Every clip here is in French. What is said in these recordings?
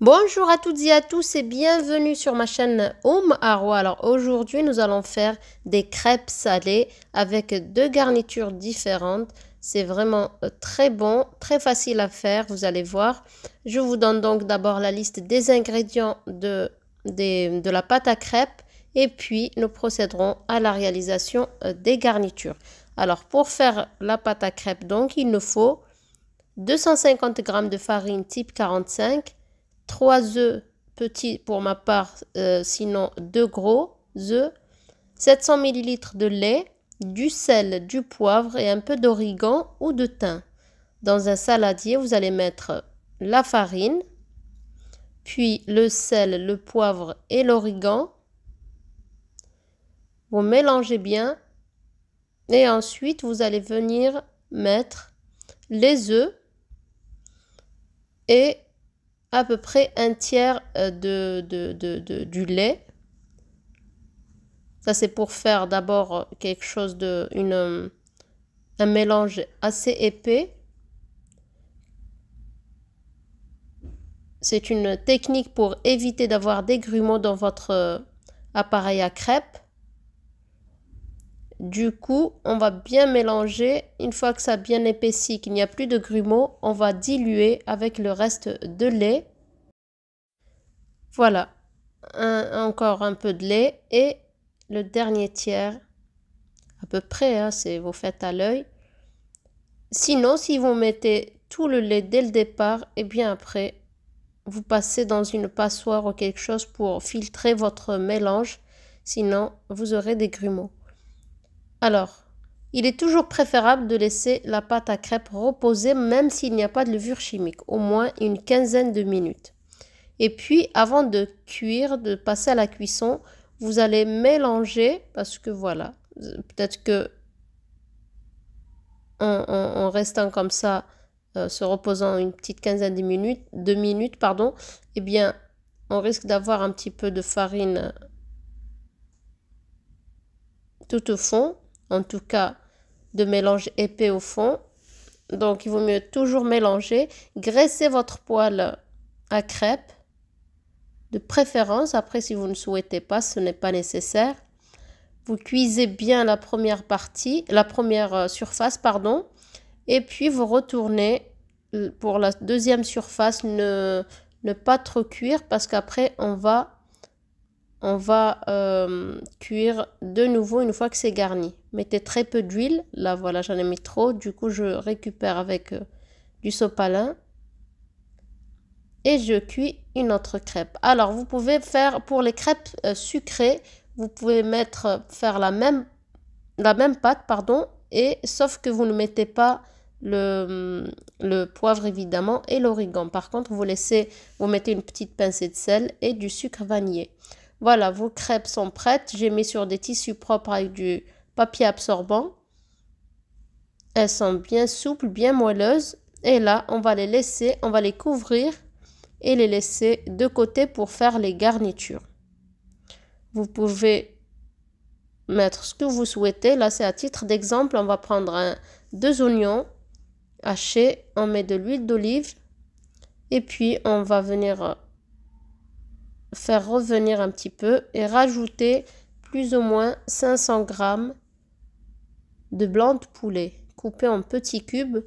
Bonjour à toutes et à tous et bienvenue sur ma chaîne Arwa. Alors aujourd'hui nous allons faire des crêpes salées avec deux garnitures différentes. C'est vraiment très bon, très facile à faire, vous allez voir. Je vous donne donc d'abord la liste des ingrédients de la pâte à crêpes et puis nous procéderons à la réalisation des garnitures. Alors pour faire la pâte à crêpes donc il nous faut 250 g de farine type 45, 3 œufs petits pour ma part, sinon 2 gros œufs, 700 ml de lait, du sel, du poivre et un peu d'origan ou de thym. Dans un saladier, vous allez mettre la farine, puis le sel, le poivre et l'origan. Vous mélangez bien et ensuite vous allez venir mettre les œufs et à peu près un tiers du lait. Ça c'est pour faire d'abord quelque chose un mélange assez épais. C'est une technique pour éviter d'avoir des grumeaux dans votre appareil à crêpes. Du coup, on va bien mélanger. Une fois que ça a bien épaissi, qu'il n'y a plus de grumeaux, on va diluer avec le reste de lait. Voilà, encore un peu de lait et le dernier tiers, à peu près, hein, vous faites à l'œil. Sinon, si vous mettez tout le lait dès le départ, et bien après, vous passez dans une passoire ou quelque chose pour filtrer votre mélange. Sinon, vous aurez des grumeaux. Alors, il est toujours préférable de laisser la pâte à crêpes reposer même s'il n'y a pas de levure chimique, au moins une quinzaine de minutes. Et puis, avant de cuire, de passer à la cuisson, vous allez mélanger parce que voilà, peut-être que en restant comme ça, se reposant une petite quinzaine de minutes, pardon, eh bien, on risque d'avoir un petit peu de farine tout au fond, en tout cas de mélange épais au fond. Donc, il vaut mieux toujours mélanger. Graissez votre poêle à crêpes, de préférence. Après, si vous ne souhaitez pas, ce n'est pas nécessaire. Vous cuisez bien la première partie, la première surface, pardon, et puis vous retournez pour la deuxième surface, ne pas trop cuire parce qu'après on va cuire de nouveau une fois que c'est garni. Mettez très peu d'huile, là voilà j'en ai mis trop, du coup je récupère avec du sopalin et je cuis une autre crêpe. Alors vous pouvez faire pour les crêpes sucrées, vous pouvez faire la même pâte, pardon, et sauf que vous ne mettez pas le poivre évidemment et l'origan. Par contre, vous mettez une petite pincée de sel et du sucre vanillé. Voilà, vos crêpes sont prêtes. J'ai mis sur des tissus propres avec du papier absorbant. Elles sont bien souples, bien moelleuses. Et là, on va les couvrir et les laisser de côté pour faire les garnitures. Vous pouvez mettre ce que vous souhaitez. Là, c'est à titre d'exemple. On va prendre 2 oignons hachés. On met de l'huile d'olive. Et puis, on va venir faire revenir un petit peu et rajouter plus ou moins 500 g de blanc de poulet coupé en petits cubes.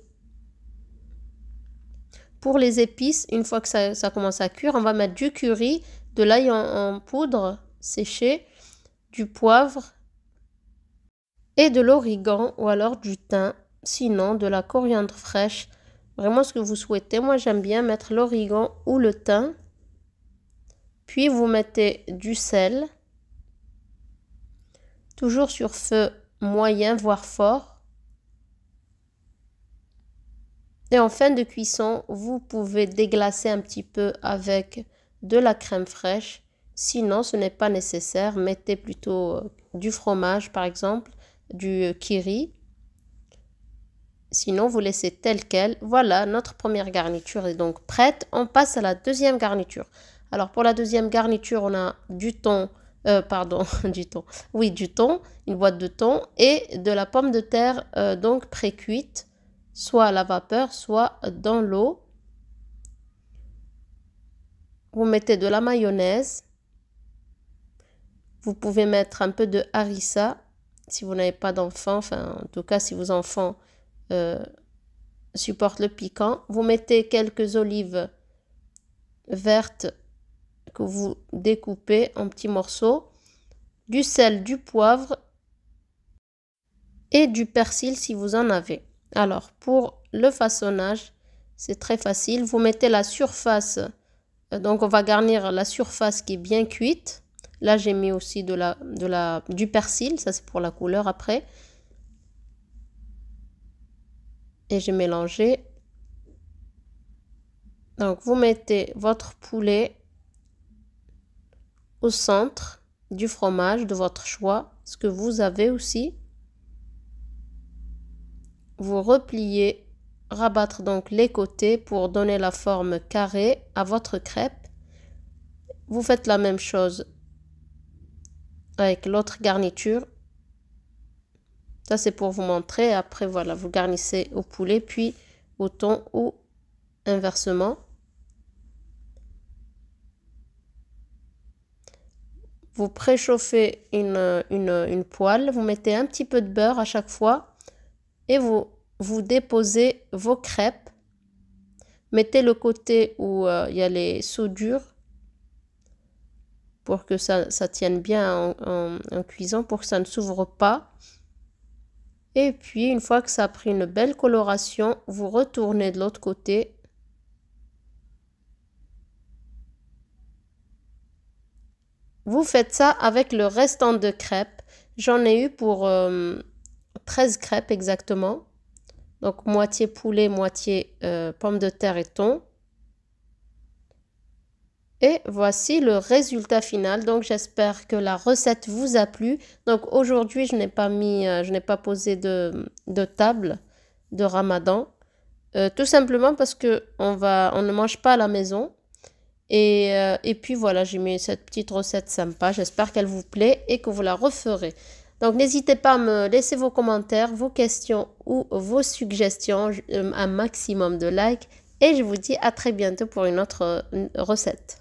Pour les épices, une fois que ça commence à cuire, on va mettre du curry, de l'ail en poudre séché, du poivre et de l'origan ou alors du thym, sinon de la coriandre fraîche, vraiment ce que vous souhaitez. Moi j'aime bien mettre l'origan ou le thym. Puis vous mettez du sel, toujours sur feu moyen voire fort. Et en fin de cuisson, vous pouvez déglacer un petit peu avec de la crème fraîche. Sinon, ce n'est pas nécessaire. Mettez plutôt du fromage, par exemple, du kiri. Sinon, vous laissez tel quel. Voilà, notre première garniture est donc prête. On passe à la deuxième garniture. Alors, pour la deuxième garniture, on a du thon, du thon. Oui, du thon, une boîte de thon et de la pomme de terre donc pré-cuite, soit à la vapeur, soit dans l'eau. vous mettez de la mayonnaise. Vous pouvez mettre un peu de harissa si vous n'avez pas d'enfant, enfin en tout cas si vos enfants supportent le piquant. Vous mettez quelques olives vertes que vous découpez en petits morceaux, du sel, du poivre et du persil si vous en avez. Alors pour le façonnage, c'est très facile. Vous mettez la surface, donc on va garnir la surface qui est bien cuite. Là j'ai mis aussi du persil, ça c'est pour la couleur après. Et j'ai mélangé. Donc vous mettez votre poulet au centre du fromage de votre choix, ce que vous avez aussi. Vous repliez, rabattre donc les côtés pour donner la forme carrée à votre crêpe. Vous faites la même chose avec l'autre garniture. Ça c'est pour vous montrer. Après voilà, vous garnissez au poulet puis au thon ou inversement. Vous préchauffez une poêle, vous mettez un petit peu de beurre à chaque fois et vous déposez vos crêpes. Mettez le côté où il y a les soudures pour que ça tienne bien en cuisson, pour que ça ne s'ouvre pas. Et puis une fois que ça a pris une belle coloration, vous retournez de l'autre côté. Vous faites ça avec le restant de crêpes. J'en ai eu pour 13 crêpes exactement. Donc moitié poulet, moitié pommes de terre et thon. Et voici le résultat final. Donc j'espère que la recette vous a plu. Donc aujourd'hui je n'ai pas posé de table de Ramadan. Tout simplement parce que on ne mange pas à la maison. Et puis voilà, j'ai mis cette petite recette sympa. J'espère qu'elle vous plaît et que vous la referez. Donc n'hésitez pas à me laisser vos commentaires, vos questions ou vos suggestions, un maximum de likes. Et je vous dis à très bientôt pour une autre recette.